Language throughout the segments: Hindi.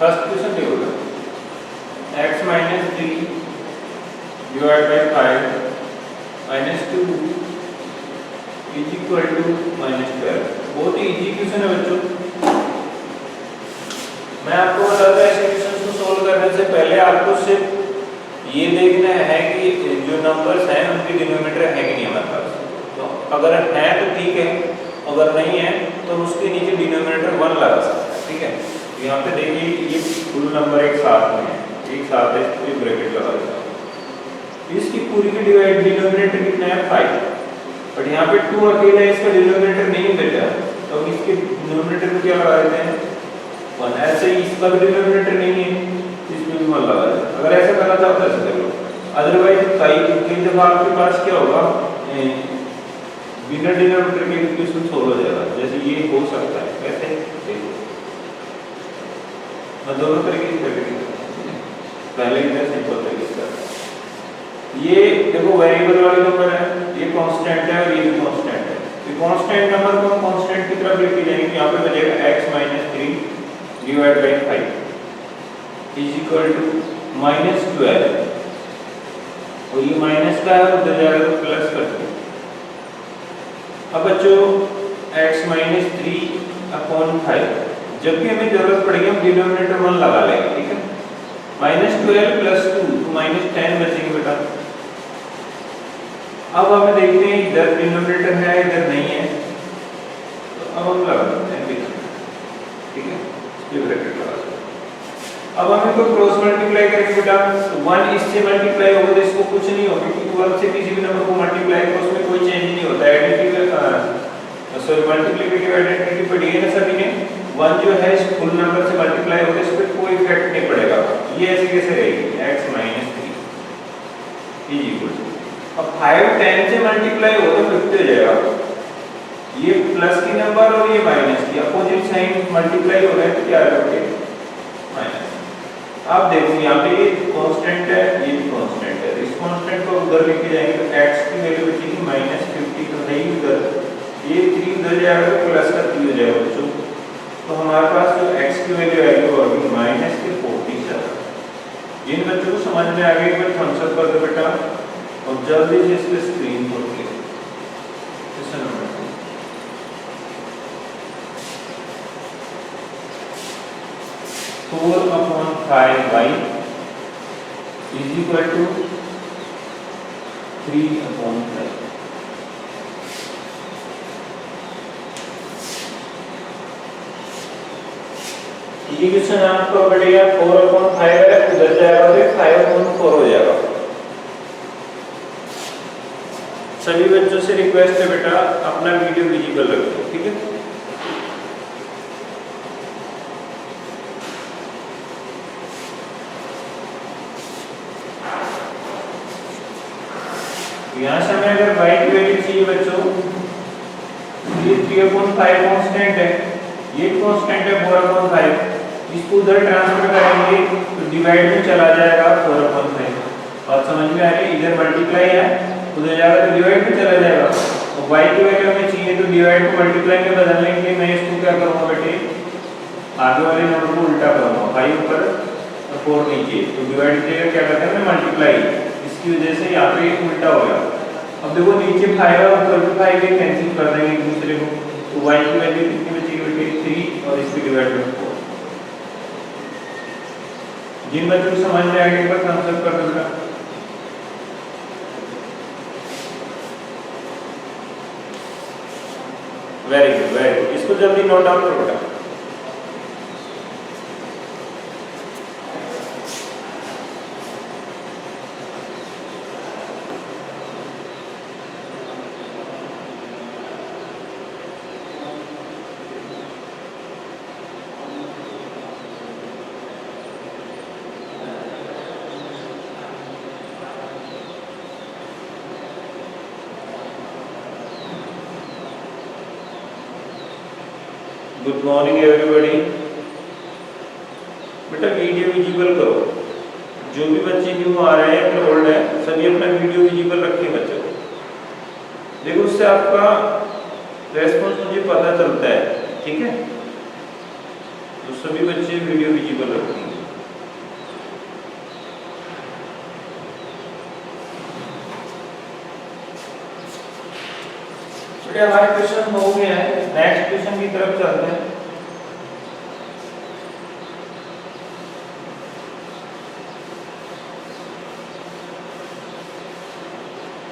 फर्स्ट क्वेश्चन देखो, x minus 3 divide by 5 minus 2 is equal to minus 12। बहुत ही इजी क्वेश्चन है बच्चों। मैं आपको बताता हूँ ऐसे क्वेश्चन को सोल्व करने से पहले आपको सिर्फ ये देखना है कि जो नंबर्स हैं उनकी डिनोमिनेटर है कि नहीं हमारे पास। तो अगर है तो ठीक है, अगर नहीं है तो उसके नीचे डिनोमिनेटर 1 लगा सकते हैं। ठीक है, यहाँ पे देखिए ये फुल नंबर एक साथ में है, एक साथ है, इसको ब्रैकेट लगा देता हूँ। इसकी पूरी की डिनोमिनेटर कितना है 5, बट यहाँ पे 2 अकेला है, इसका डिनोमिनेटर नहीं बेटा, तो हम इसके डिनोमिनेटर में क्या लगा देते हैं 1। ऐसे ही इसका भी डिनोमिनेटर नहीं है, इसमें भी 1 लगा देते हैं। अगर ऐसा करना चाहो तो ऐसा कर लो, अदरवाइज कई दफा आपके पास क्या होगा बिना डिनोमिनेटर के इक्वेशन सोल्व हो जाएगा। जैसे ये हो सकता है, कैसे देखो मैं दोनों तरीके से करके दिखाऊंगा। पहले इधर सिंपल तरीके से ये देखो वेरिएबल वाले नंबर है, ये कांस्टेंट है और ये भी कांस्टेंट है। ये कांस्टेंट नंबर को हम कांस्टेंट की तरफ लेके जाएंगे। यहाँ पे बचेगा x minus 3 divide by 5 is equal to minus 12, और ये माइनस का है उधर जाएगा तो प्लस कर दो। अब बच्चों x माइनस 3 अपॉन 5, जब भी हमें जरूरत पड़ेगी हम डिनोमिनेटर 1 लगा लेंगे। ठीक है, माइनस 12 प्लस 2 तो माइनस 10 बचेंगे बेटा। अब हमें देखते हैं इधर डिनोमिनेटर है इधर नहीं है, तो अब हम लगा देते हैं। ठीक है, ये ब्रैकेट लगा दो। अब हमें को क्रॉस मल्टीप्लाई करेंगे बेटा, 1 इससे मल्टीप्लाई होगा तो इसको कुछ नहीं होगा, क्योंकि 1 से किसी भी नंबर को मल्टीप्लाई करो उसमें कोई चेंज नहीं होता। मल्टीप्लिकेटिव आइडेंटिटी पढ़ी है ना सभी ने। 1 जो है इस फुल नंबर से मल्टीप्लाई होगा, इस पे कोई इफेक्ट नहीं पड़ेगा। ये ऐसे कैसे रहेगी x minus 3 is equal to, अब 5 10 से मल्टीप्लाई हो तो 50 हो जाएगा। ये प्लस की नंबर और ये माइनस की अपोजिट साइन मल्टीप्लाई हो रहे हैं तो क्या आएगा माइनस। आप देखो यहाँ पे ये कांस्टेंट है, ये भी कांस्टेंट है, इस कांस्टेंट को उधर लेके जाएंगे तो x की वैल्यू बचेगी माइनस 50, तो नहीं उधर ये 3 उधर जाएगा तो प्लस का 3 हो जाएगा बच्चों। तो हमारे पास जो x की वैल्यू आएगी वो होगी माइनस के 47। जिन बच्चों को समझ में आ गई वो थम्स अप कर दो बेटा, और जल्दी से इसके स्क्रीन पर click. Question number 4 upon 5y is equal to 3 upon 5। ये क्वेश्चन आपको बढ़िया 4 अपॉन 5 है, उधर जाएगा तो 5 अपॉन 4 हो जाएगा। सभी बच्चों से रिक्वेस्ट है बेटा अपना वीडियो विजिबल रखो। ठीक है, यहाँ से हमें अगर y की वैल्यू चाहिए बच्चों, ये 3/5 कांस्टेंट है, ये कांस्टेंट है 4/5, इसको उधर ट्रांसफर करेंगे तो डिवाइड में चला जाएगा 4/5। बात समझ में आ रही है, इधर मल्टीप्लाई है उधर जाएगा तो डिवाइड में चला जाएगा। तो y की वैल्यू हमें चाहिए तो डिवाइड को मल्टीप्लाई में बदल लेंगे। मैं इसको क्या करूँगा बेटे, आगे वाले नंबर को उल्टा करूँगा, 5 ऊपर और 4 नीचे, तो डिवाइड की जगह क्या करते हैं मल्टीप्लाई, इसकी वजह से यहाँ पे उल्टा हो गया। अब देखो नीचे 5 और ऊपर भी 5 के कैंसिल कर देंगे एक दूसरे को, तो y की वैल्यू कितनी बचेगी बेटे 3 और इसकी डिवाइड में 4। जिन बच्चों को समझ में आएगा एक बार थम्स अप कर दो। वेरी गुड वेरी गुड, इसको जल्दी नोट डाउन करो बेटा। Good morning everybody. बेटा वीडियो विजिबल करो, जो भी बच्चे न्यू आ रहे हैं या ओल्ड है सभी अपना वीडियो विजिबल रखें बच्चों। देखो उससे आपका रेस्पॉन्स मुझे पता चलता है। ठीक है, तो सभी बच्चे वीडियो विजिबल रखेंगे। चलिए हमारे क्वेश्चन हो गए हैं, नेक्स्ट क्वेश्चन की तरफ चलते हैं।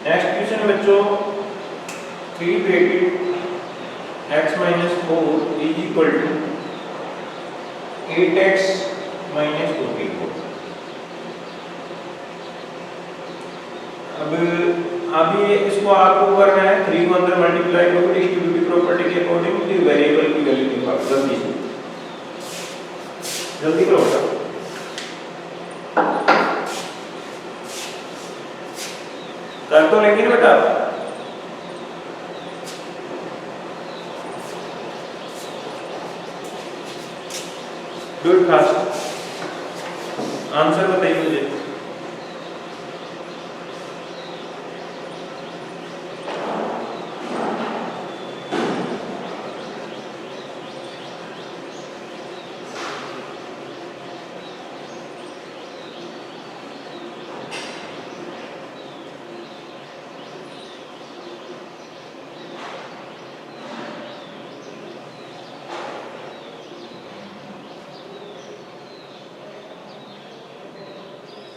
नेक्स्ट क्वेश्चन बच्चों 3 bracket x minus 4 is equal to 8x minus 44। अब ये इसको आपको करना है 3 को अंदर मल्टीप्लाई करो डिस्ट्रीब्यूटिव प्रॉपर्टी के अकॉर्डिंग तो वेरिएबल की वैल्यू निकालो जल्दी करो बेटा। कर तो लेकिन बेटा गुड फास्ट आंसर बताइए मुझे।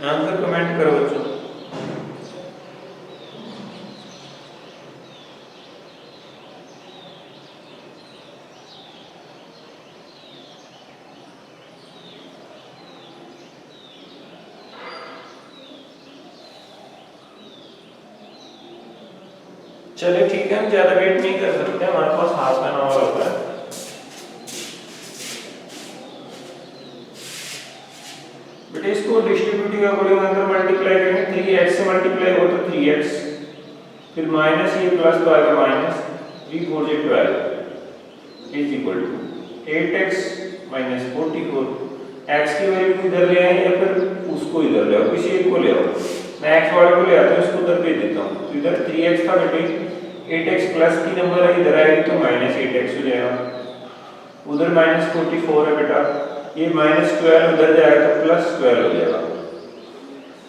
आंसर कमेंट करो बच्चों। चलिए ठीक है, हम ज्यादा वेट नहीं कर सकते, हमारे पास हाफ एन आवर होता है। बेटा इसको डिस्ट्रीब्यूटिव अकॉर्डिंग अंदर मल्टीप्लाई करेंगे, 3x से मल्टीप्लाई हो तो 3x, फिर माइनस ये प्लस तो आएगा माइनस 3 4 से 12 is equal to 8x minus 44। x की वैल्यू इधर ले आए या फिर उसको इधर ले आओ, किसी एक को ले आओ। मैं x वाले को ले आता हूं, इसको उधर भेज देता हूं। तो इधर 3x था बेटे, 8x प्लस की नंबर है इधर आएगी तो माइनस 8x हो जाएगा। उधर माइनस 44 है बेटा, ये माइनस 12 उधर जाएगा तो प्लस 12 हो जाएगा।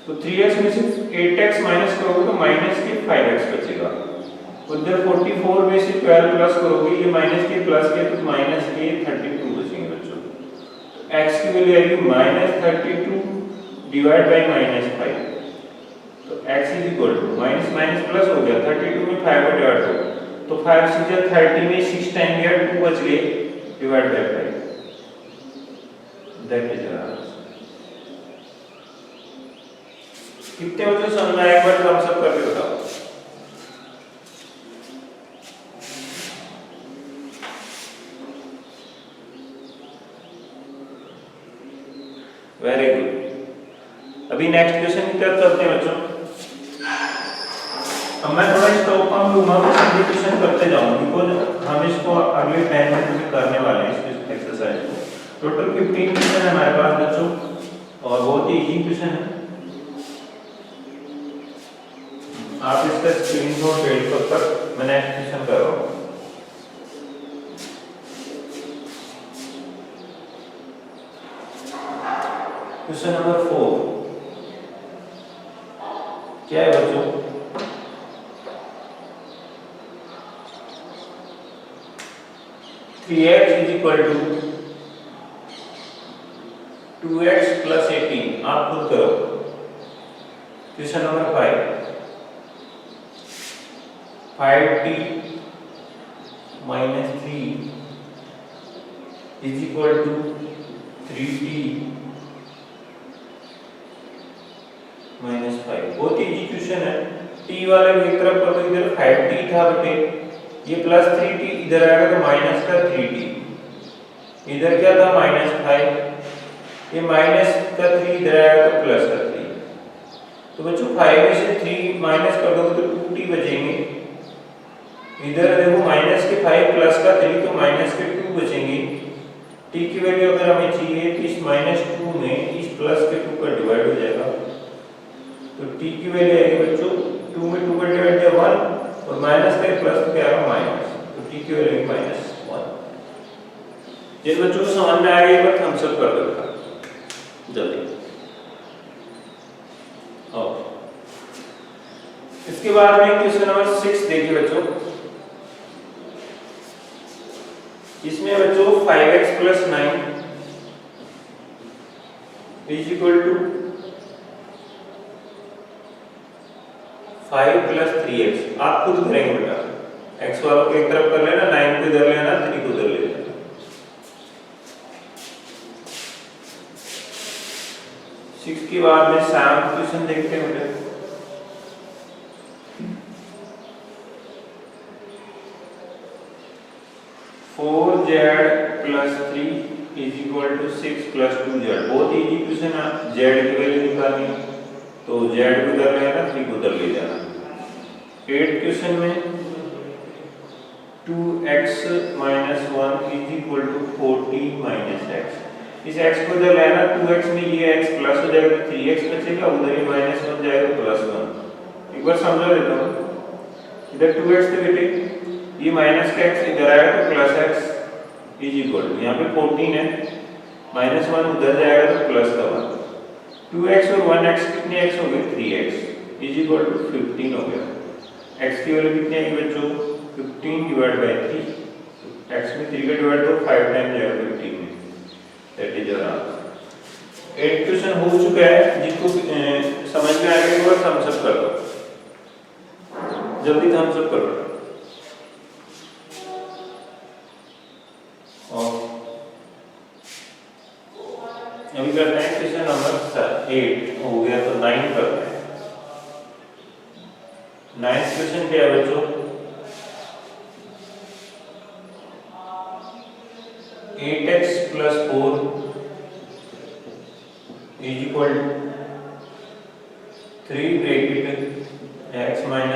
तो 3x में से 8x माइनस करोगे तो माइनस के 5x बचेगा। उधर 44 में से 12 प्लस करोगे, ये माइनस के प्लस के तो माइनस के 32 बचेंगे बच्चों। x की वैल्यू आएगी माइनस 32 डिवाइड बाई माइनस 5। तो x is equal to minus minus plus हो गया, 32 में 5 को डिवाइड करो तो 5 से 30 में 6 टाइम गया 2 बच गए divide by 5। That is answer. कितने बच्चों समझ में आया, एक बार हम सब करके बताओ। Very good. अभी नेक्स्ट क्वेश्चन की तरफ चलते हैं बच्चों। अब मैं थोड़ा स्टॉप काम लूंगा, सिंप्लीफिकेशन करते जाऊंगा बिकॉज़ हम इसको अगले 10 मिनट में करने वाले हैं इस एक्सरसाइज को। टोटल 15 क्वेश्चन है हमारे पास बच्चों और बहुत ही इजी क्वेश्चन है। आप इसका स्क्रीनशॉट ले लो, तब तक मैं नेक्स्ट क्वेश्चन कर रहा हूं। क्वेश्चन नंबर 4 क्या है बच्चों? Three x is equal to 2x plus 18। आप खुद करो। Question number 5t minus 3 is equal to 3t minus 5। बहुत इजी क्वेश्चन है। t वाले की तरफ करो, इधर 5t था बेटे, ये प्लस 3t इधर आएगा तो माइनस का 3t, इधर क्या था माइनस 5, ये माइनस का 3 इधर आएगा तो प्लस का 3। तो बच्चों 5 में से 3 माइनस कर दोगे तो 2t बचेंगे। इधर देखो माइनस के 5 प्लस का 3 तो माइनस के 2 बचेंगे। t की वैल्यू अगर हमें चाहिए तो इस माइनस 2 में इस प्लस के 2 का डिवाइड हो जाएगा। तो t की वैल्यू आएगी बच्चों 2 में 2 का डिवाइड किया 1 और माइनस का प्लस तो क्या आएगा माइनस, तो t की वैल्यू माइनस 1। जिन बच्चों को समझ में आएगा एक बार थम्स अप कर दो जल्दी। इसके बाद में क्वेश्चन नंबर 6 देखिए बच्चों। इसमें बच्चों 5x + 9 = 5 + 3x। आप खुद करेंगे बेटा, x वालों को एक तरफ कर लेना, 9 को इधर लेना, 3 को इधर ले लेना। 6 के बाद में 7 क्वेश्चन देखते हैं बेटा। z + 3 = 6 + 2z। बहुत इजी क्वेश्चन है। z की वैल्यू निकालनी, तो z को इधर ले आना, 3 को उधर ले जाना। 8 क्वेश्चन में 2x - 1 = 40 - x। इस x को इधर ले आना, 2x में ये x प्लस हो जाएगा तो 3x बचेगा, उधर ये -1 जाएगा +1। एक बार समझा देता हूँ। इधर 2x थे बेटे, ये माइनस का x इधर आएगा तो +x = यहाँ पे 14 है, -1 उधर जाएगा तो +1। 2x और 1x कितने x हो गए? 3x = 15 हो गया। x की वैल्यू कितनी आएगी बच्चों? 15/3। x में 3 का डिवाइड तो 5 टाइम जाएगा 15 में। That is our answer. 8 question हो चुका है। जिसको समझ में आएगा एक बार थम्स अप कर दो, जल्दी थम्स अप करो। अभी करते हैं क्वेश्चन नंबर 8 हो गया, तो 9 करते हैं। 9th क्वेश्चन क्या है बच्चों? 8x + 4 = 3 (x - 1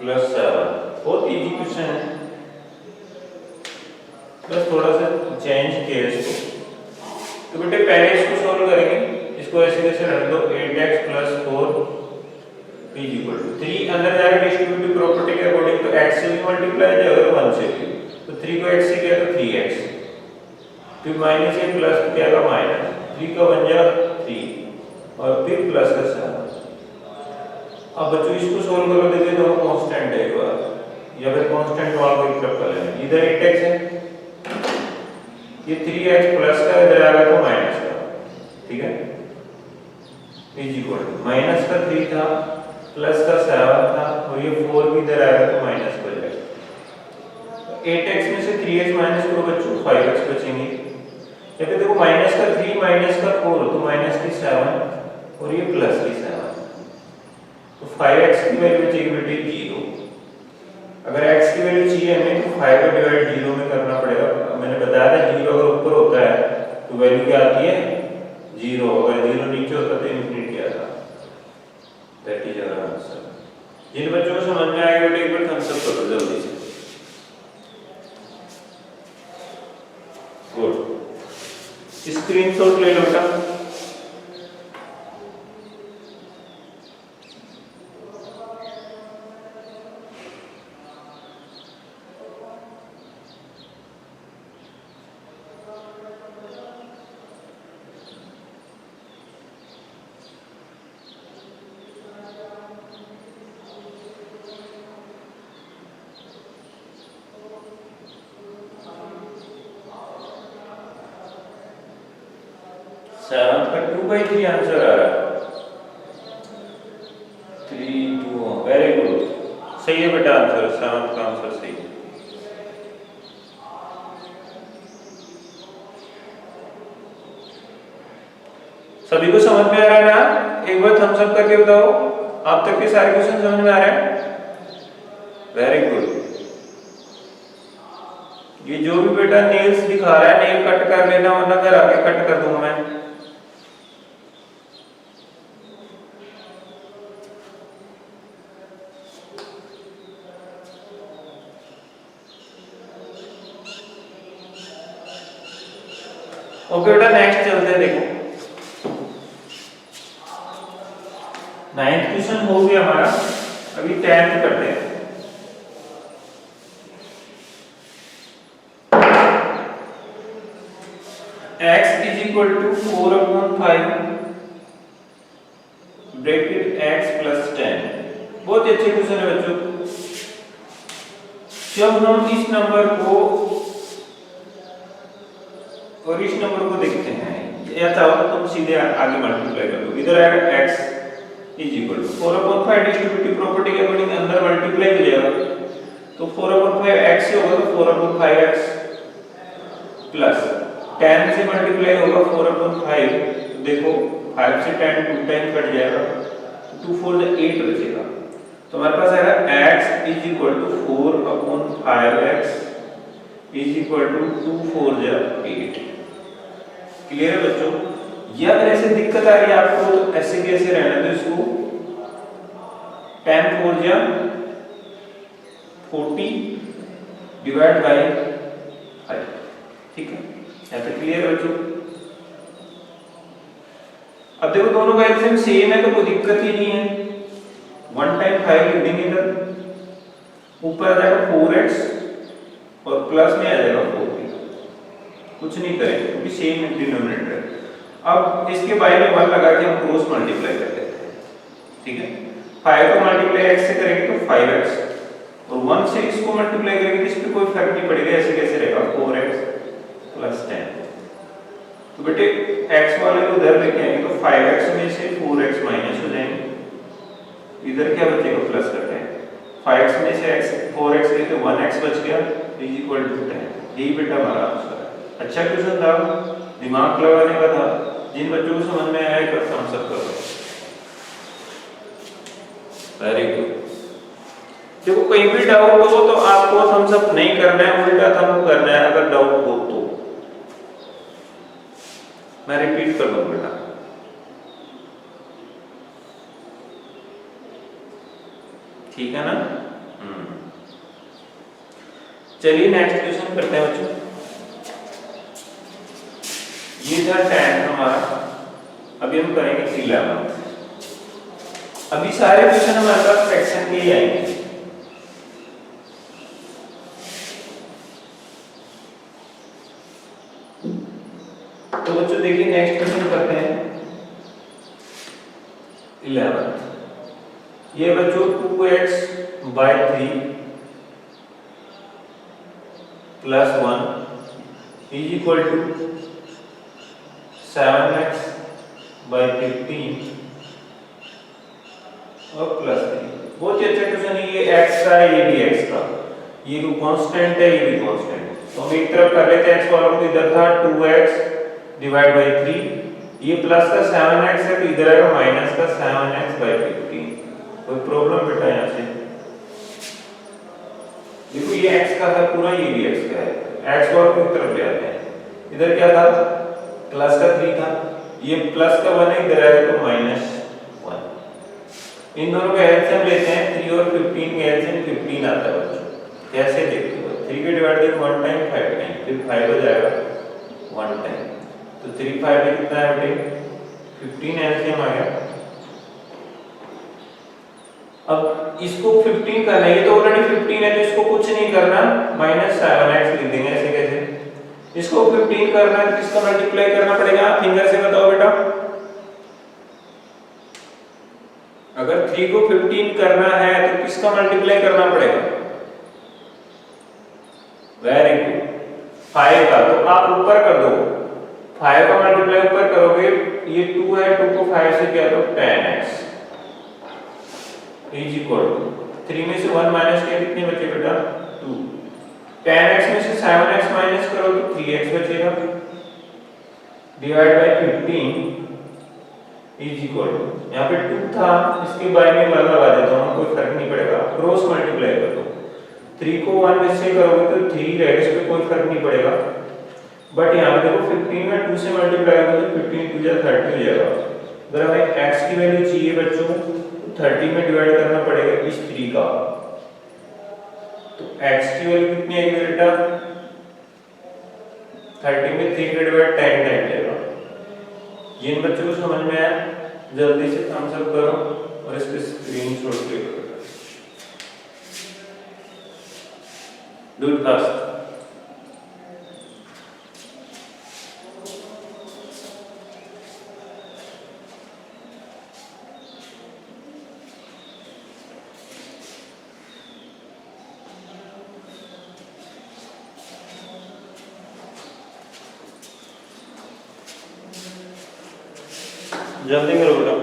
+ 7। बहुत इजी क्वेश्चन है, बस थोड़ा सा चेंज किया इसको। तो बेटे पहले इसको सॉल्व करेंगे, इसको ऐसे कैसे रख दो। 8x + 4 = 3 अंदर जाएगा डिस्ट्रीब्यूटिव प्रॉपर्टी के अकॉर्डिंग, तो x से भी मल्टीप्लाई जाएगा 1 से भी, तो 3 को x से किया तो 3x, फिर माइनस या प्लस क्या होगा माइनस, 3 का 1 जाएगा 3 और फिर प्लस का 7। अब बच्चों इसको सॉल्व करो, देखिए दोनों कांस्टेंट है एक बार, या फिर कांस्टेंट वाला को एक तरफ कर लेना। इधर 8x है, ये 3x प्लस का इधर आएगा तो माइनस का, ठीक है। माइनस का 3 था, प्लस का 7 था, और ये 4 भी इधर आएगा तो माइनस हो जाएगा। 8x में से 3x माइनस करो बच्चों, 5x बचेंगे। या फिर देखो माइनस का 3 माइनस का 4 तो माइनस की 7 और ये प्लस की 7, तो 5x की वैल्यू चाहिए बेटे 0। अगर x की वैल्यू चाहिए हमें तो 5 का डिवाइड 0 में करना पड़ेगा। मैंने बताया था 0 अगर ऊपर होता है तो वैल्यू क्या आती है 0, अगर 0 नीचे होता तो इनफिनिटी आता। That is our answer. जिन बच्चों को समझ में आएगा बेटे एक बार थम्स अप करो जल्दी से। गुड, स्क्रीनशॉट ले लो बेटा। सेवंथ का 2/3 आंसर आ रहा है। 3 2, वेरी गुड, सही है बेटा आंसर, सेवंथ का आंसर सही है। सभी को समझ में आ रहा है ना? एक बार थम्स अप करके बताओ, आप तक के सारे क्वेश्चन समझ में आ रहे हैं? Very good. ये जो भी बेटा नेल्स दिखा रहा है, नेल कट कर लेना वरना घर आके कट कर दूंगा मैं। ओके बेटा नेक्स्ट चलते हैं। देखो 9th क्वेश्चन हो गया हमारा, अभी 10th करते हैं। x is equal to 4/5 bracket x plus 10। बहुत अच्छे क्वेश्चन है बच्चों। जब हम इस नंबर को और इस नंबर को देखते हैं, या चाहो तो तुम सीधे आगे मल्टीप्लाई कर दो। इधर आएगा x is equal to 4/5 distributive property के अकॉर्डिंग अंदर मल्टीप्लाई हो जाएगा, तो 4/5 x से होगा तो 4/5x प्लस 10 से मल्टीप्लाई होगा 4/5, तो देखो 5 से 10 2 टाइम कट जाएगा, 2 4 जा 8 बचेगा। तो हमारे पास आएगा x is equal to 4/5x is equal to 2 4 जा 8। क्लियर है बच्चों? या अगर ऐसे दिक्कत आ रही है आपको तो ऐसे कैसे रहना, तो इसको 10 4 जा 40 डिवाइड बाय 5। ठीक है, यहाँ पे क्लियर है बच्चों? अब देखो दोनों का एलसीएम सेम है तो कोई दिक्कत ही नहीं है। 1 टाइम 5 लिख देंगे इधर, ऊपर आ जाएगा 4x और प्लस में आ जाएगा 40। कुछ नहीं करेंगे क्योंकि सेम डिनोमिनेटर है। अब इसके बारे में 1 लगा के हम क्रॉस मल्टीप्लाई कर देते हैं। ठीक है, 5 को मल्टीप्लाई x से करेंगे तो 5x, और 1 से इसको मल्टीप्लाई करेंगे तो इस पे कोई फर्क नहीं पड़ेगा, ऐसे कैसे रहेगा 4x प्लस 10। तो बेटे x वाले को उधर लेके आएंगे तो 5x में से 4x माइनस हो जाएंगे, इधर क्या बचेगा प्लस करते हैं, 5x में से x 4x ले तो 1x बच गया इज इक्वल टू 10। यही बेटा हमारा आंसर है। अच्छा क्वेश्चन था, दिमाग लगाने का था। जिन बच्चों को समझ में आया कर थम्स अप करो। Very good. देखो कहीं भी डाउट हो तो आपको थम्स अप नहीं करना है, उल्टा थंब करना है अगर डाउट हो तो। मैं रिपीट कर दूं बेटा, ठीक है ना? चलिए नेक्स्ट क्वेश्चन करते हैं बच्चों। ये था 10 हमारा, अभी हम करेंगे 11। अभी सारे क्वेश्चन हमारे पास फ्रैक्शन के ही आएंगे। तो बच्चों देखिए नेक्स्ट क्वेश्चन करते हैं 11। ये बच्चों 2x by 3 plus 1 is equal to 7x by 15 और प्लस 3। बहुत ही अच्छा क्वेश्चन है। ये x का है, ये भी x का, ये को कांस्टेंट है, ये भी कांस्टेंट। तो हम एक तरफ कर लेते हैं x वाला को, इधर था 2x डिवाइड बाय 3, ये प्लस का 7x है तो इधर आएगा माइनस का 7x by 15। कोई प्रॉब्लम बेटा यहाँ से? देखो ये x का है पूरा, ये भी x का है, x वाला को एक तरफ ले आते हैं। इधर क्या था, प्लस का 3 था, ये प्लस का 1 है, इधर आएगा तो माइनस 1। इन दोनों का एलसीएम लेते हैं, 3 और 15 का एलसीएम 15 आता है बच्चों। कैसे देखते हो? 3 के डिवाइड देंगे 1 टाइम 5 टाइम, फिर 5 हो जाएगा 1 टाइम, तो 3 5 में कितना है बेटे 15 एलसीएम आ गया। अब इसको 15 करना है, ये तो ऑलरेडी 15 है तो इसको कुछ नहीं करना, माइनस 7x लिख देंगे। ऐसे कैसे? इसको 15 करना है तो किसका मल्टीप्लाई करना पड़ेगा, फिंगर से बताओ बेटा। अगर 3 को 15 करना है तो किसका मल्टीप्लाई करना पड़ेगा? वेरी गुड, 5 का। तो आप ऊपर कर दो, 5 का मल्टीप्लाई ऊपर करोगे, ये 2 है, 2 को 5 से किया तो 10x इज इक्वल टू 3 में से 1 माइनस किया, कितने बचे बेटा 2। 10x में से 7x माइनस करो तो 3x बचेगा, divide by 15 is equal to, यहाँ पे 2 था, इसके बारे में 1 लगा देता हूँ, कोई फर्क नहीं पड़ेगा, क्रॉस मल्टीप्लाई कर दो। 3 को 1 में से करोगे तो 3 रहेगा, इस पे कोई फर्क नहीं पड़ेगा। बट यहाँ पे देखो 15 में 2 से मल्टीप्लाई करोगे तो 15 2 जा 30 हो जाएगा। अगर हमें x की वैल्यू चाहिए बच्चों तो 30 में डिवाइड करना पड़ेगा इस 3 का, तो x की वैल्यू कितनी आएगी बेटा 30 में 3 का डिवाइड 10 टाइम जाएगा। जिन बच्चों को समझ में आया जल्दी से थम्स अप करो और इसके स्क्रीनशॉट ले लो। Do it fast. जल्दी करो बेटा।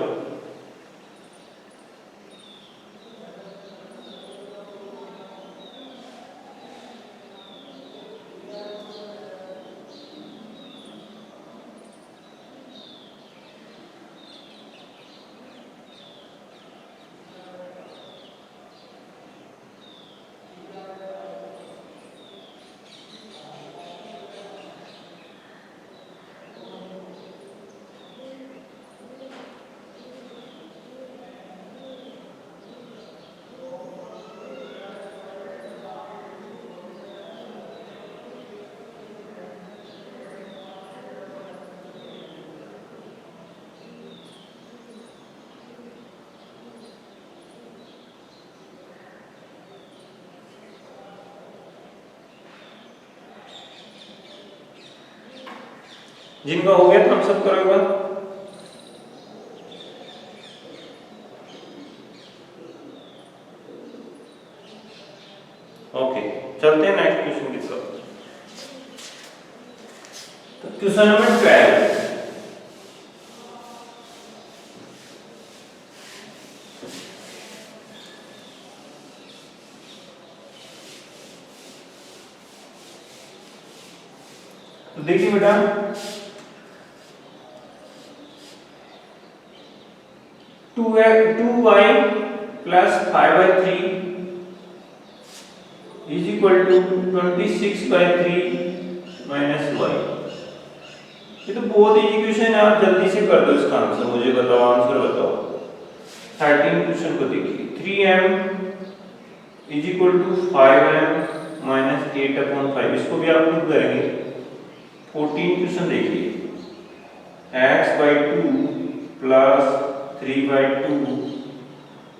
जिनका हो गया थम्स अप करो एक बार। ओके, चलते हैं नेक्स्ट क्वेश्चन की तरफ। तो क्वेश्चन नंबर 12। तो देखिए बेटा, 2y plus 5/3 is equal to 26/3 minus y। ये तो बहुत इजी क्वेश्चन है, आप जल्दी से कर दो इसका आंसर। मुझे बताओ, आंसर बताओ। 13 क्वेश्चन को देखिए। 3m is equal to 5m minus 8/5, इसको भी आप खुद करेंगे। 14 क्वेश्चन देखिए। x/2 plus 3/2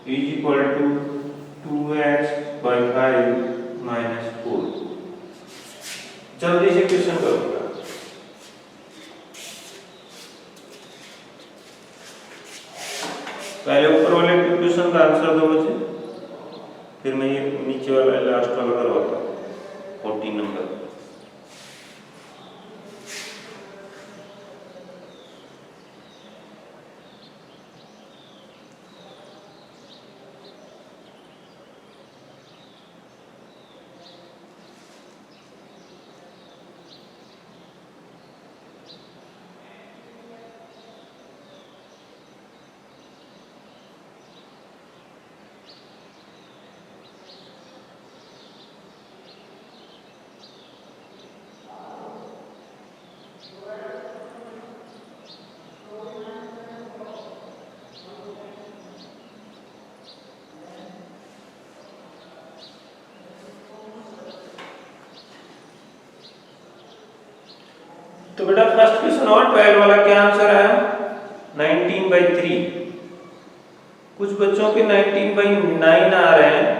is equal to 2x/5 minus 4। जल्दी से क्वेश्चन करूंगा। पहले ऊपर वाले क्वेश्चन का आंसर दो मुझे, फिर मैं ये नीचे वाला लास्ट वाला करवाता हूँ। 14 नंबर। तो बेटा फर्स्ट क्वेश्चन और 12 वाला क्या आंसर आया? 19/3। कुछ बच्चों के 19/9 आ रहे हैं,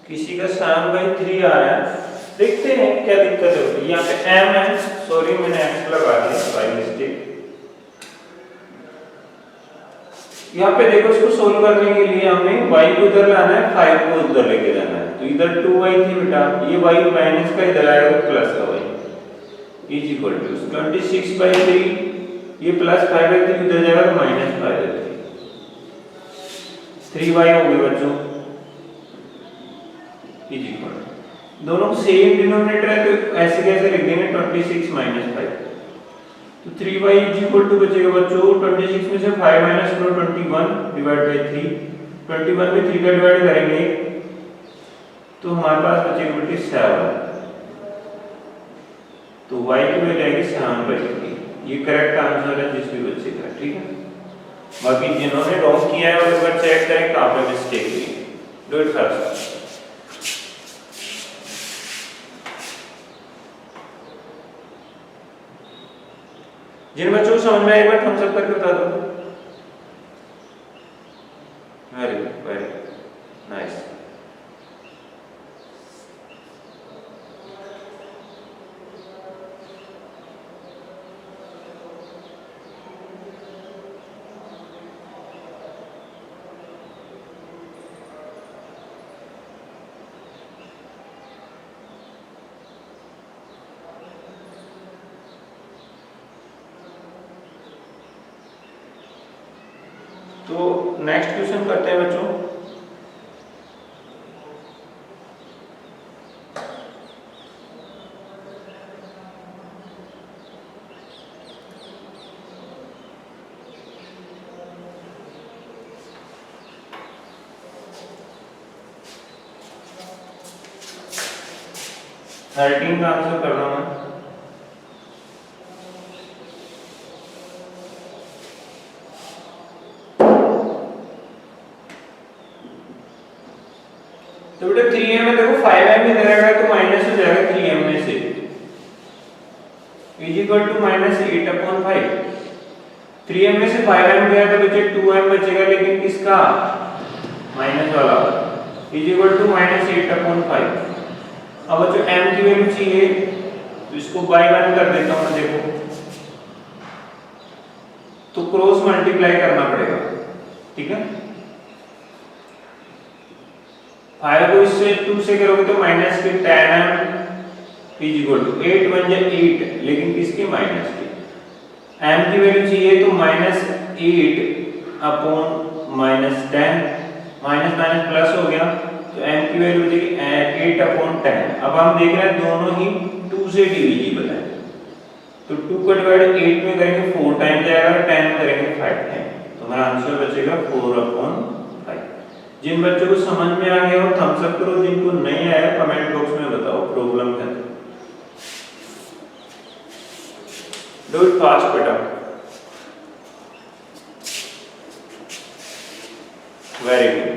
किसी का 7/3 आ रहा है। देखते हैं क्या दिक्कत है। यहाँ पे m है, सॉरी मैंने x लगा दिया बाय मिस्टेक। यहाँ पे देखो, इसको सोल्व करने के लिए हमें y को उधर लाना है, 5 को उधर लेके जाना है। तो इधर 2y थी बेटा, ये y माइनस का इधर आएगा प्लस का y इज इक्वल टू 26/3, ये प्लस 5/3 इधर जाएगा तो माइनस 5/3। 3y हो गए बच्चों इज इक्वल, दोनों को सेम डिनोमिनेटर है तो ऐसे कैसे लिख देंगे 26 माइनस 5। तो 3y इज इक्वल टू बचेगा बच्चों 26 में से 5 माइनस करो 21 डिवाइड बाय 3। 21 में 3 का डिवाइड करेंगे तो हमारे पास बचेगा बेटे 7। तो y की वैल्यू आएगी 7/3। ये करेक्ट आंसर है जिस भी बच्चे का, ठीक है। बाकी जिन्होंने रॉन्ग किया है वो एक बार चेक करें कहां पे मिस्टेक हुई। Do it first. जिन बच्चों को समझ में आया एक बार थम्स अप करके बता दो। Very good, very nice. तो नेक्स्ट क्वेश्चन करते हैं बच्चों। थर्टीन का आंसर कर रहा हूं मैं। तो बेटा 3m में देखो 5m में दे रखा है तो माइनस हो जाएगा 3m में से is equal to minus 8/5। 3m में से 5m गया तो बचे 2m बचेगा, लेकिन किसका माइनस वाला इज इक्वल टू माइनस 8/5। अब बच्चों m की वैल्यू चाहिए तो इसको बाय 1 कर देता हूं मैं। देखो तो क्रॉस मल्टीप्लाई करना पड़ेगा, ठीक है। 5 को इससे 2 से करोगे तो माइनस के 10m इज इक्वल टू 8 बन जाए 8, लेकिन किसके माइनस के। m की वैल्यू चाहिए तो माइनस 8/-10 माइनस माइनस प्लस हो गया तो m की वैल्यू बचेगी 8/10। अब हम देख रहे हैं दोनों ही 2 से डिविजिबल है, तो 2 को डिवाइड 8 में करेंगे 4 टाइम जाएगा, 10 में करेंगे 5 टाइम, तो हमारा आंसर बचेगा 4/5। जिन बच्चों को समझ में आ गया वो थम्स अप करो, जिनको नहीं आया कमेंट बॉक्स में बताओ प्रॉब्लम क्या है। डू इट फास्ट बेटा, वेरी गुड।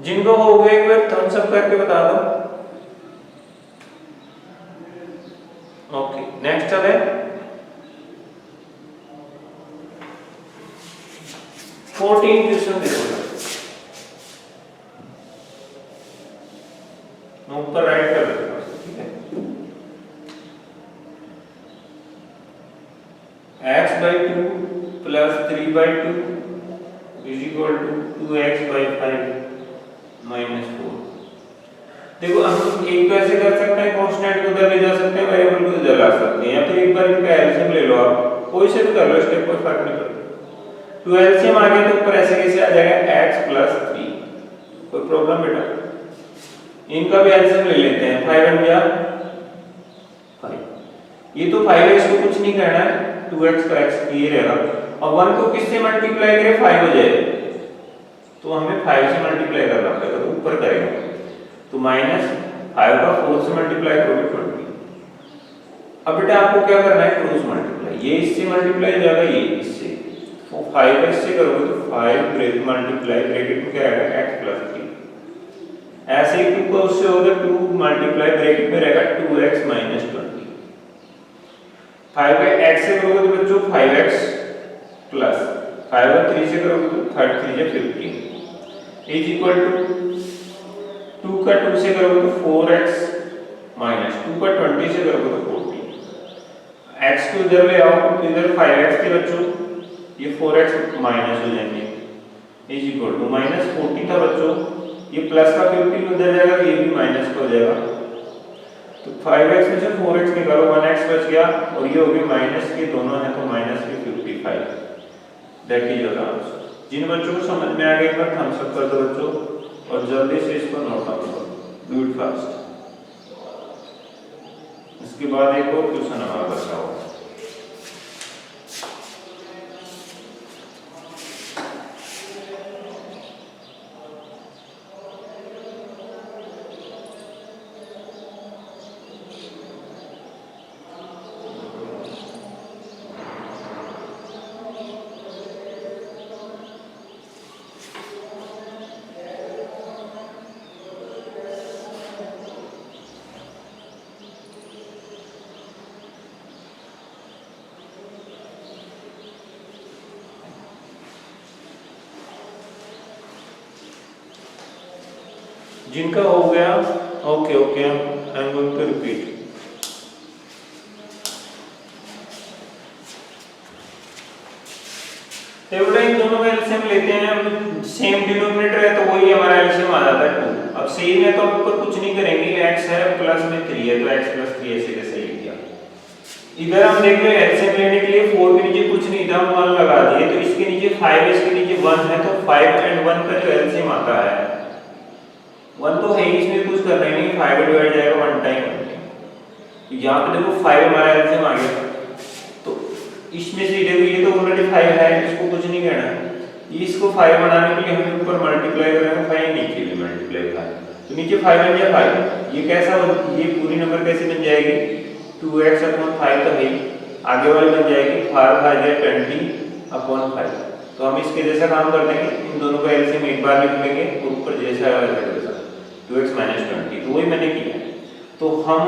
जिनको हो गए एक बार थम्स अप करके बता दो। ओके नेक्स्ट चले 14 क्वेश्चन देखो, ऊपर राइट कर देता हूं, ठीक है। x/2 plus 3/2 is equal to 2x/5 minus 4। देखो हम एक तो ऐसे कर सकते हैं, कांस्टेंट को उधर ले जा सकते हैं, वेरिएबल को इधर ला सकते हैं, या फिर एक बार इनका एलसीएम ले लो आप, कोई से भी कर लो, स्टेप कोई फर्क नहीं पड़ता। तो एलसीएम आ गया तो ऊपर ऐसे कैसे आ जाएगा x + 3, कोई प्रॉब्लम बेटा। इनका भी एलसीएम ले लेते हैं, 5 या 5, ये तो 5x को कुछ नहीं करना है, 2x का x ये रहेगा, और 1 को किससे मल्टीप्लाई करें 5 हो जाए तो हमें 5 से मल्टीप्लाई करना पड़ेगा, तो ऊपर करेंगे तो -5 का 4 से मल्टीप्लाई करोगे 20। अब बेटा आपको क्या करना है क्रॉस मल्टीप्लाई, ये इससे मल्टीप्लाई हो जाएगा, ये इससे, तो 5 का इससे करोगे तो 5 ब्रेक मल्टीप्लाई ब्रैकेट में क्या आएगा x + 3, ऐसे ही 2 का उससे होगा 2 मल्टीप्लाई ब्रैकेट में रहेगा 2x - 20। 5 का x से करोगे तो बच्चों 5x प्लस 5 का 3 से करोगे तो 3 से 15 इज इक्वल टू 2 का 2 से करोगे तो 4x माइनस 2 का 20 से करोगे तो 40। x को इधर ले आओ तो इधर 5x के बच्चों ये 4x माइनस हो जाएंगे इज इक्वल टू -40 था बच्चों, ये प्लस का 15 उधर जाएगा, ये भी माइनस का हो जाएगा, तो 5x में से 4x निकालो 1x बच गया, और ये हो गए माइनस के दोनों है तो माइनस के 55। That is your answer. जिन बच्चों को समझ में आ गया एक बार थम्स अप कर दो बच्चों, और जल्दी से इसको नोट डाउन करो, डू इट फास्ट। इसके बाद एक और क्वेश्चन हमारा बचा हुआ है। जिनका हो गया okay okay, I am going to repeat. इन दोनों का एलसीएम लेते हैं, सेम डिनोमिनेटर है तो वही हमारा एलसीएम आ जाता है 2। अब सेम है तो हम ऊपर कुछ नहीं करेंगे, x है प्लस में 3 है तो x प्लस 3 ऐसे कैसे लिख दिया। इधर हम देख रहे हैं एलसीएम लेने के लिए 4 के नीचे कुछ नहीं था, हम 1 लगा दिए, तो इसके नीचे 5 है, इसके नीचे 1 है, तो 5 एंड 1 का जो एलसीएम आता है 1 तो है ही, इसमें कुछ करना ही नहीं, 5 डिवाइड जाएगा 1 टाइम। यहाँ पे देखो 5 हमारा एलसीएम आ गया, तो इसमें से देखो ये तो ऑलरेडी 5 है, इसको कुछ नहीं कहना है, इसको 5 बनाने के लिए हमें ऊपर मल्टीप्लाई करेंगे 5, नीचे भी मल्टीप्लाई 5, तो नीचे 5 बन जाए 5, ये कैसा ये पूरी नंबर कैसे बन जाएगी 2x अपॉन 5 तो है, आगे वाली बन जाएगी 4 5 20 अपॉन 5। तो हम इसके जैसा काम कर देंगे, इन दोनों का एलसीएम एक बार लिख लेंगे, ऊपर जैसा है वैसा 2x - 20, तो वही मैंने किया। तो हम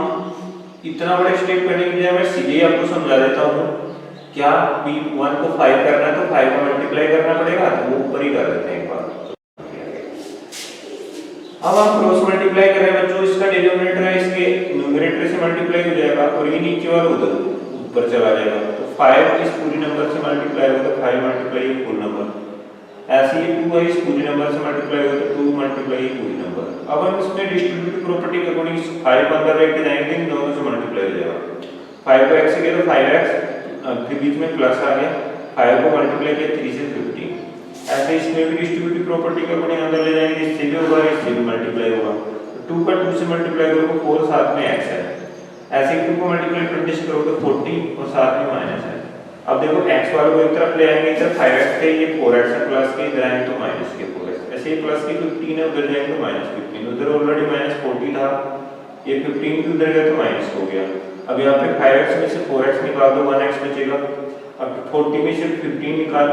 इतना बड़ा स्टेप करने की बजाय मैं सीधे आपको समझा देता हूँ, क्या b1 को 5 करना है तो 5 को मल्टीप्लाई करना पड़ेगा, तो वो ऊपर ही कर देते हैं एक बार। अब हम क्रॉस मल्टीप्लाई कर रहे हैं बच्चों, इसका डिनोमिनेटर है इसके न्यूमरेटर से मल्टीप्लाई हो जाएगा और ये नीचे वाला उधर ऊपर चला जाएगा, तो 5 इस पूरी नंबर से मल्टीप्लाई होगा तो 5 मल्टीप्लाई ये फुल नंबर, ऐसे ही 2 है इस पूरी नंबर से मल्टीप्लाई होगा तो 2 मल्टीप्लाई ये पूरी नंबर। अब हम इसमें डिस्ट्रीब्यूटिव प्रॉपर्टी के अकॉर्डिंग 5 को अंदर लेके जाएंगे, इन दोनों से मल्टीप्लाई हो जाएगा, 5 को x से किया तो 5x, फिर बीच में प्लस आ गया, 5 को मल्टीप्लाई किया 3 से 15, ऐसे इसमें भी डिस्ट्रीब्यूटिव प्रॉपर्टी के अकॉर्डिंग अंदर ले जाएंगे, इससे भी होगा इससे भी मल्टीप्लाई होगा, 2 का 2 से मल्टीप्लाई करोगे 4 साथ में x है, ऐसे 2 को मल्टीप्लाई 20 से करोगे तो 40 और साथ में माइनस है। अब देखो x वाले को एक तरफ ले आएंगे, इधर 5x थे, ये 4x है, प्लस के इधर आएंगे तो माइनस के 4x, ऐसे ही प्लस के 15 है, उधर जाएंगे तो -15, उधर ऑलरेडी -40 था, ये 15 भी उधर गया तो माइनस हो गया। अब यहाँ पे 5x में से 4x निकाल दो, 1x बचेगा, अब 40 में से 15 निकाल,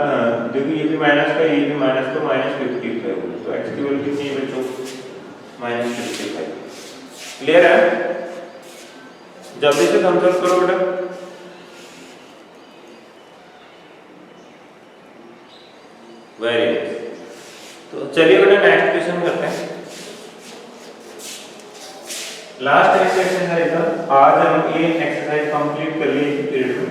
देखो ये भी माइनस का, ये भी माइनस, तो -55 होगा, तो x की वैल्यू कितनी है बच्चों -55। क्लियर है? जल्दी से थम्स अप करो बेटा। वेरी नाइस, तो चलिए बेटा नेक्स्ट क्वेश्चन करते हैं। लास्ट एक्सरसाइज था, आज हम ये एक्सरसाइज कंप्लीट कर लिए इस पीरियड में,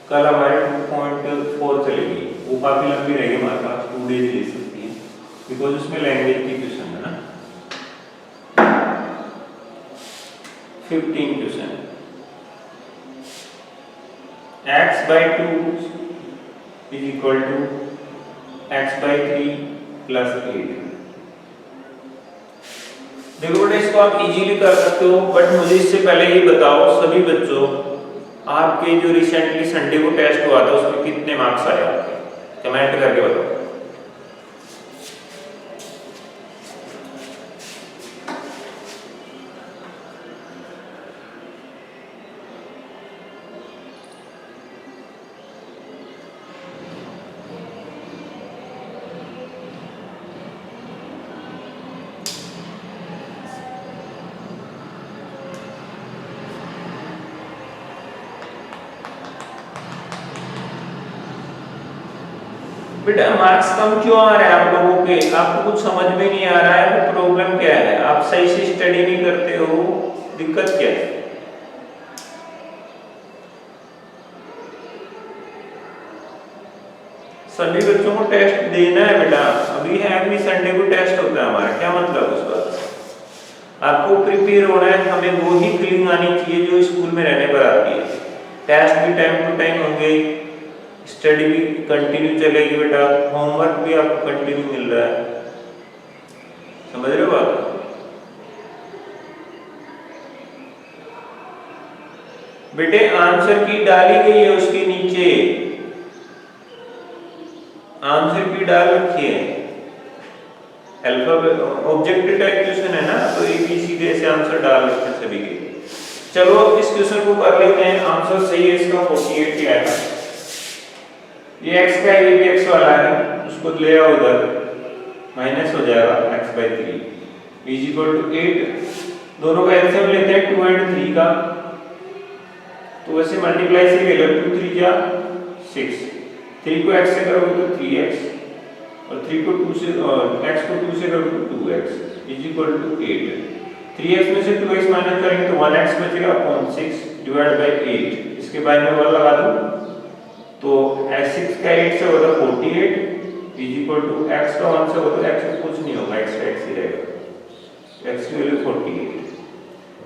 कल हमारे 2.4 चलेगी, वो काफी लंबी रहेगी, हमारे पास 2 डेज ले सकती है, बिकॉज उसमें लैंग्वेज की क्वेश्चन है ना। 15 question, x/2 is equal to x/3 plus 8। देखो बेटा इसको आप इजीली कर सकते हो, बट मुझे इससे पहले ये बताओ सभी बच्चों, आपके जो रिसेंटली संडे को टेस्ट हुआ था उसमें कितने मार्क्स आए आपके, कमेंट करके बताओ। बेटा मार्क्स कम क्यों आ रहे हैं आप लोगों के, आपको कुछ समझ में नहीं आ रहा है, तो प्रॉब्लम क्या है, आप सही से स्टडी नहीं करते हो, दिक्कत क्या है? सभी बच्चों को टेस्ट देना है बेटा, अभी है अगली संडे को टेस्ट होता है हमारा, क्या मतलब उस बात से? आपको प्रिपेयर होना है, हमें वो ही फीलिंग आनी चाहिए जो स्कूल में रहने पर आती है। टेस्ट भी टाइम टू टाइम होंगे, स्टडी भी कंटिन्यू चलेगी बेटा, होमवर्क भी आपको कंटिन्यू मिल रहा है, समझ रहे हो बात? बेटे आंसर की डाली गई है, उसके नीचे आंसर की डाल रखी है, अल्फाबेट ऑब्जेक्टिव टाइप क्वेश्चन है ना, तो ABC जैसे आंसर डाल रखे हैं सभी के। चलो इस क्वेश्चन को कर लेते हैं, आंसर सही है इसका 48 ही आएगा, ये x का ये भी x वाला है, उसको ले आओ उधर, माइनस हो जाएगा x/3 इज इक्वल टू 8। दोनों का एलसीएम लेते हैं 2 और 3 का, तो वैसे मल्टीप्लाई से ले लो, 2 3 जा 6, 3 को x से करोगे तो 3x, और 3 को 2 से, x को 2 से करोगे तो 2x, is equal to 8। 3x में से 2x माइनस करेंगे तो 1x बचेगा अपॉन 6 डिवाइड बाय 8। इसके बाद में 1 लगा दूं तो x6 का 8 से होगा 48 इज इक्वल टू x का 1 से होगा x में कुछ नहीं होगा, x का x ही रहेगा, x की वैल्यू 48।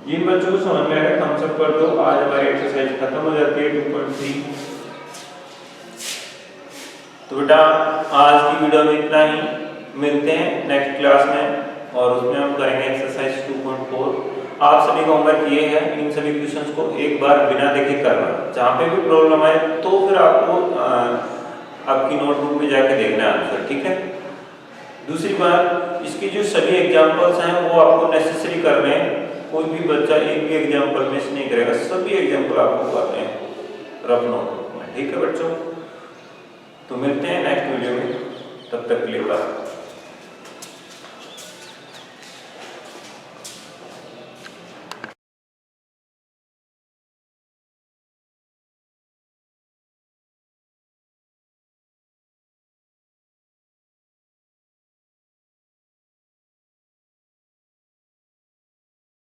जिन बच्चों को समझ में आएगा थम्स अप कर दो। आज हमारी एक्सरसाइज खत्म हो जाती है 2.3। तो बेटा आज की वीडियो में इतना ही, मिलते हैं नेक्स्ट क्लास में और उसमें हम करेंगे एक्सरसाइज 2.4। आप सभी का होमवर्क ये है, इन सभी क्वेश्चंस को एक बार बिना देखे करना। जहाँ पे भी प्रॉब्लम आए तो फिर आपको आपकी नोटबुक में जाके देखना है आंसर, ठीक है। दूसरी बात, इसकी जो सभी एग्जांपल्स हैं वो आपको नेसेसरी करने हैं। कोई भी बच्चा एक भी एग्जांपल मिस नहीं करेगा, सभी एग्जांपल आपको करने हैं रफ नोटबुक में, ठीक है बच्चों। तो मिलते हैं नेक्स्ट वीडियो में, तब तक के लिए बाय।